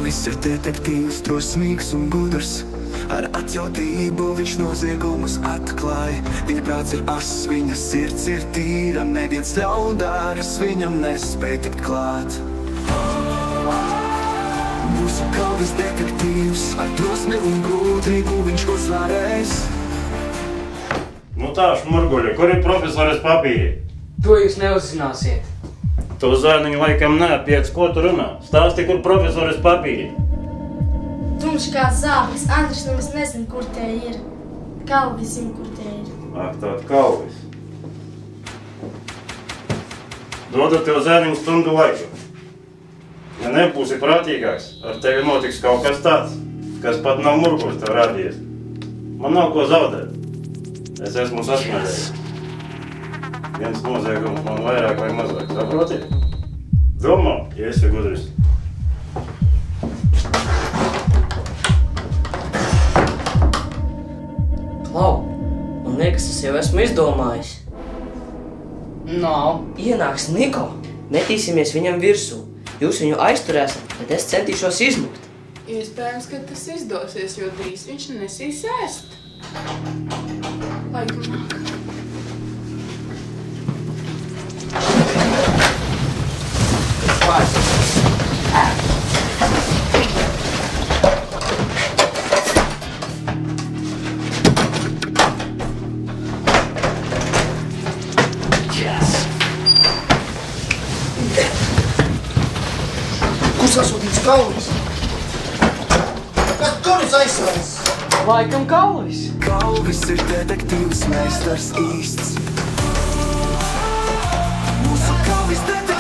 Kalvis ir detektīvs, drosmīgs un gudrs. Ar atjautību viņš noziegumus atklāja. Viņa prāts ir ass, viņa sirds ir tīra. Neviens ļaundārs viņam nespēj tikt klāt. Mūsu Kalvis detektīvs, ar drosmi un gudrību viņš ko svarēs. Nu tā, šmurguļi, kur ir profesores papīri? To jūs neuzzināsiet. Tu zēniņu laikam neapiec, ko tu runā? Stāsti, kur profesores papīri? Tumši kā zābaks, Andris nemaz nezin, kur tie ir. Kalvis zina, kur tie ir. Ak, tāda Kalvis. Dodu tev zēniņu stundu laiku. Ja nebūsi prātīgāks, ar tevi notiks kaut kas tāds, kas pat nav murgulis tev rādījies. Man nav ko zaudēt. Es esmu sasmēdējis. Viens noziegums man vairāk vai mazāk, saproti? Domā, ja esi gudris. Klau, man liekas, es jau esmu izdomājis. Nav. Ienāks Niko, metīsimies viņam virsū. Jūs viņu aizturēsiet, bet es centīšos izmukt. Iespējams, ka tas izdosies, jo drīz viņš nesīs ēst. Laikam nāk. Kur sasūtīts Kalvis? Kur es aizsvērts? Laikam Kalvis. Kalvis ir detektīvs meistars īsts. Mūsu Kalvis detektīvs.